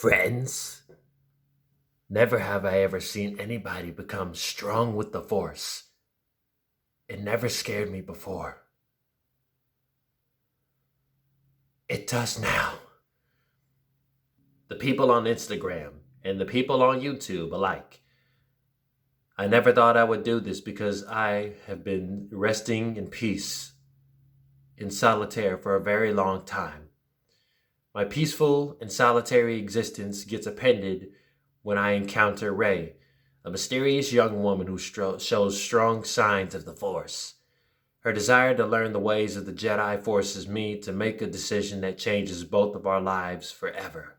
Friends, never have I ever seen anybody become strong with the Force. It never scared me before. It does now. The people on Instagram and the people on YouTube alike. I never thought I would do this because I have been resting in peace, in solitaire for a very long time. My peaceful and solitary existence gets appended when I encounter Rey, a mysterious young woman who shows strong signs of the Force. Her desire to learn the ways of the Jedi forces me to make a decision that changes both of our lives forever.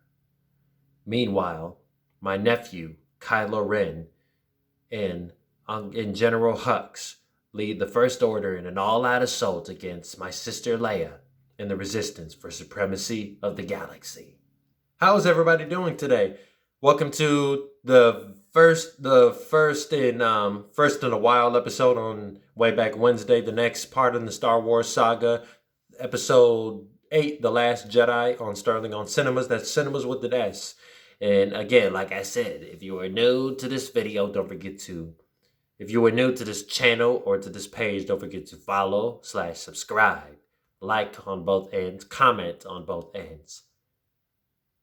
Meanwhile, my nephew, Kylo Ren, and General Hux lead the First Order in an all-out assault against my sister Leia and the Resistance for Supremacy of the Galaxy. How's everybody doing today? Welcome to the first in a while episode on Way Back Wednesday, the next part in the Star Wars saga, episode 8, The Last Jedi on Sterling on Sinemas. That's Sinemas with an S. And again, like I said, if you are new to this video, if you are new to this channel or to this page, don't forget to follow/subscribe, like on both ends, comment on both ends.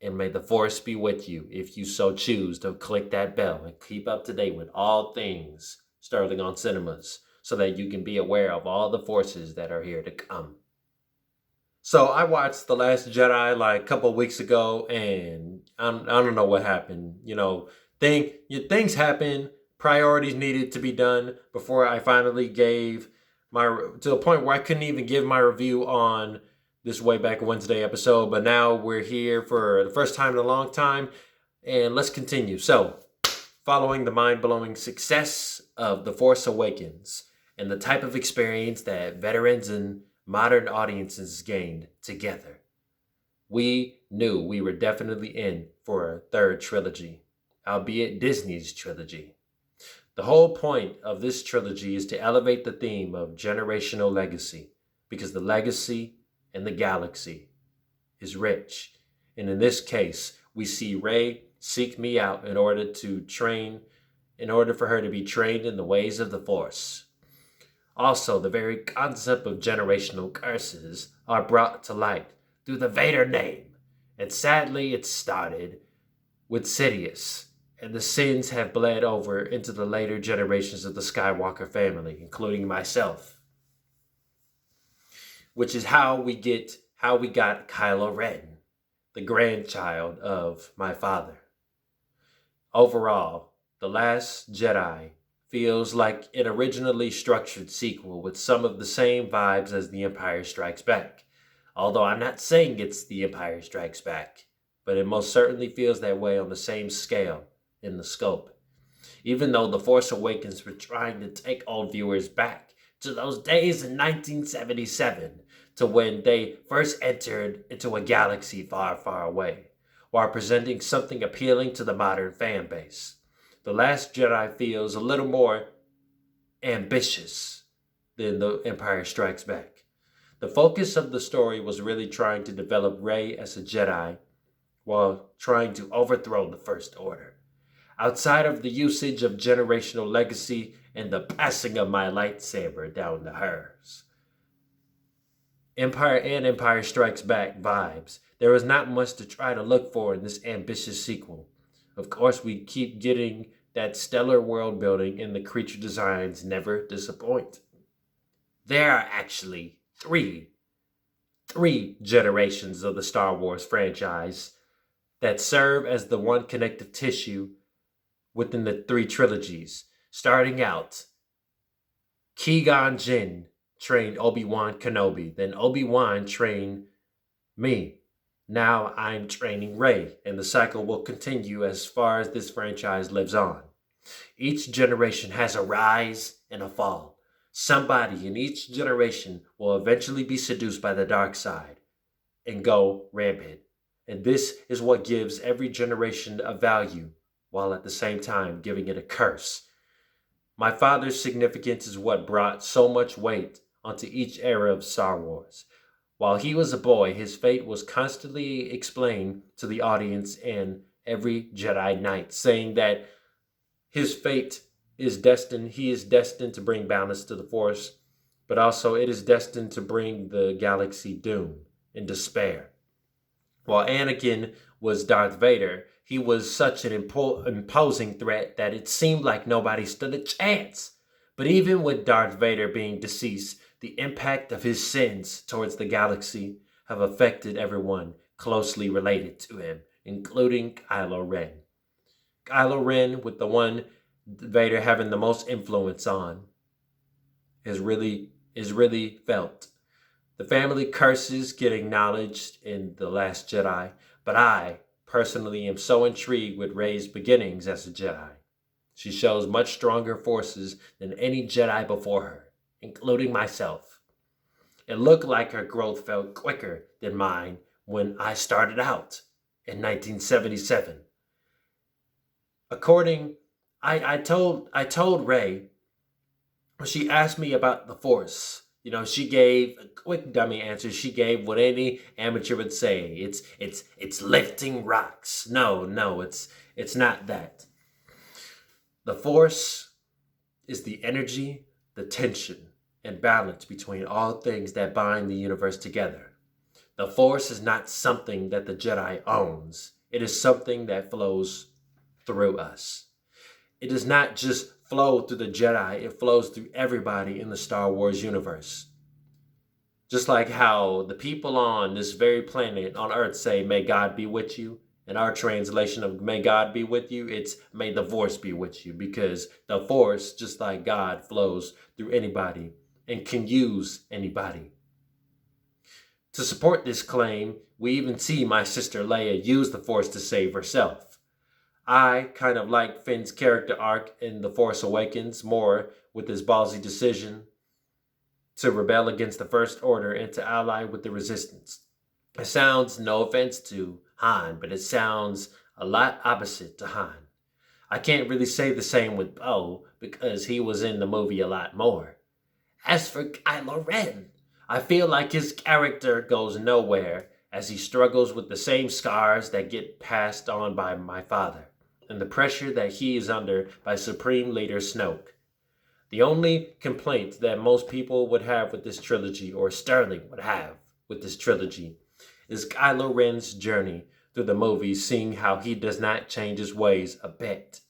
And may the Force be with you if you so choose to click that bell and keep up to date with all things Sterling on Sinemas so that you can be aware of all the forces that are here to come. So I watched The Last Jedi like a couple of weeks ago, and I don't know what happened. Things happen. Priorities needed to be done before I finally gave to the point where I couldn't even give my review on this Way Back Wednesday episode. But now we're here for the first time in a long time, and let's continue. So, following the mind-blowing success of The Force Awakens and the type of experience that veterans and modern audiences gained together, we knew we were definitely in for a third trilogy, albeit Disney's trilogy. The whole point of this trilogy is to elevate the theme of generational legacy, because the legacy in the galaxy is rich. And in this case, we see Rey seek me out in order for her to be trained in the ways of the Force. Also, the very concept of generational curses are brought to light through the Vader name. And sadly, it started with Sidious, and the sins have bled over into the later generations of the Skywalker family, including myself. Which is how we got Kylo Ren, the grandchild of my father. Overall, The Last Jedi feels like an originally structured sequel with some of the same vibes as The Empire Strikes Back. Although I'm not saying it's The Empire Strikes Back, but it most certainly feels that way on the same scale in the scope. Even though The Force Awakens were trying to take old viewers back to those days in 1977, to when they first entered into a galaxy far, far away, while presenting something appealing to the modern fan base. The Last Jedi feels a little more ambitious than The Empire Strikes Back. The focus of the story was really trying to develop Rey as a Jedi while trying to overthrow the First Order. Outside of the usage of generational legacy and the passing of my lightsaber down to hers, Empire Strikes Back vibes, there was not much to try to look for in this ambitious sequel. Of course, we keep getting that stellar world building, and the creature designs never disappoint. There are actually three generations of the Star Wars franchise that serve as the one connective tissue within the three trilogies. Starting out, Qui-Gon Jinn trained Obi-Wan Kenobi. Then Obi-Wan trained me. Now I'm training Rey, and the cycle will continue as far as this franchise lives on. Each generation has a rise and a fall. Somebody in each generation will eventually be seduced by the dark side and go rampant. And this is what gives every generation a value, while at the same time giving it a curse. My father's significance is what brought so much weight onto each era of Star Wars. While he was a boy, his fate was constantly explained to the audience and every Jedi Knight, saying that his fate is destined, he is destined to bring balance to the Force, but also it is destined to bring the galaxy doom and despair. While Anakin was Darth Vader, he was such an imposing threat that it seemed like nobody stood a chance. But even with Darth Vader being deceased, the impact of his sins towards the galaxy have affected everyone closely related to him, including Kylo Ren. Kylo Ren, with the one Vader having the most influence on, is really felt. The family curses get acknowledged in The Last Jedi, but I personally am so intrigued with Rey's beginnings as a Jedi. She shows much stronger forces than any Jedi before her, including myself. It looked like her growth felt quicker than mine when I started out in 1977. I told Rey, when she asked me about the Force, she gave a quick dummy answer. She gave what any amateur would say. It's lifting rocks. No, it's not that. The Force is the energy, the tension, and balance between all things that bind the universe together. The Force is not something that the Jedi owns. It is something that flows through us. It does not just flow through the Jedi, it flows through everybody in the Star Wars universe. Just like how the people on this very planet on Earth say, "May God be with you." In our translation of "May God be with you," it's "May the Force be with you," because the Force, just like God, flows through anybody and can use anybody. To support this claim, we even see my sister Leia use the Force to save herself. I kind of like Finn's character arc in The Force Awakens more, with his ballsy decision to rebel against the First Order and to ally with the Resistance. It sounds, no offense to Han, but it sounds a lot opposite to Han. I can't really say the same with Poe because he was in the movie a lot more. As for Kylo Ren, I feel like his character goes nowhere as he struggles with the same scars that get passed on by my father and the pressure that he is under by Supreme Leader Snoke. The only complaint that most people would have with this trilogy, or Sterling would have with this trilogy, is Kylo Ren's journey through the movies, seeing how he does not change his ways a bit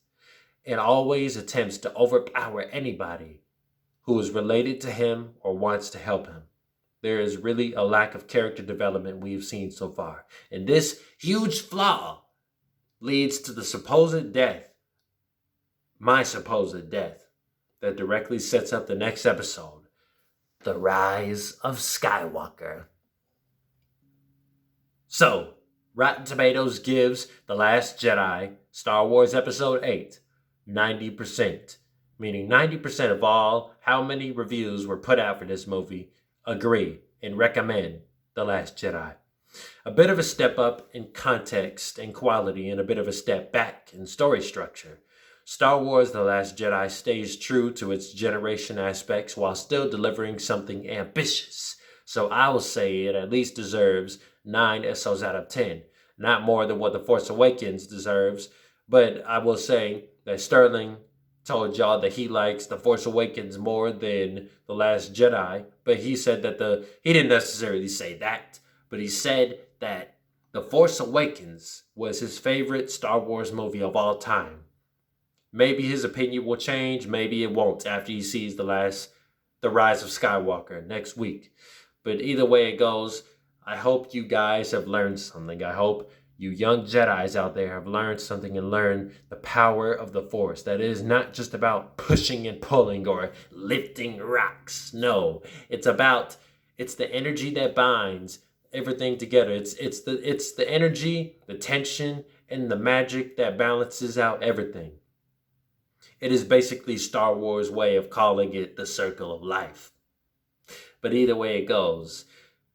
and always attempts to overpower anybody who is related to him or wants to help him. There is really a lack of character development we've seen so far. And this huge flaw leads to the supposed death, my supposed death, that directly sets up the next episode, The Rise of Skywalker. So, Rotten Tomatoes gives The Last Jedi, Star Wars Episode 8, 90%, meaning 90% of all how many reviews were put out for this movie agree and recommend The Last Jedi. A bit of a step up in context and quality and a bit of a step back in story structure. Star Wars The Last Jedi stays true to its generation aspects while still delivering something ambitious. So I will say it at least deserves 9 SOs out of 10. Not more than what The Force Awakens deserves, but I will say that Sterling told y'all that he likes The Force Awakens more than The Last Jedi, but he said that he didn't necessarily say that, but he said that The Force Awakens was his favorite Star Wars movie of all time. Maybe his opinion will change, maybe it won't after he sees The Rise of Skywalker next week. But either way it goes, I hope you guys have learned something. I hope you young Jedis out there have learned something and learned the power of the Force. That is not just about pushing and pulling or lifting rocks. No, it's the energy that binds everything together. It's the energy, the tension, and the magic that balances out everything. It is basically Star Wars' way of calling it the circle of life. But either way it goes,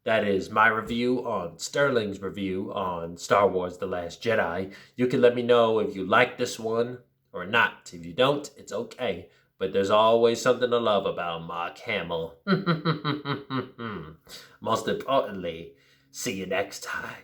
that is my review on Sterling's review on Star Wars The Last Jedi. You can let me know if you like this one or not. If you don't, it's okay. But there's always something to love about Mark Hamill. Most importantly, see you next time.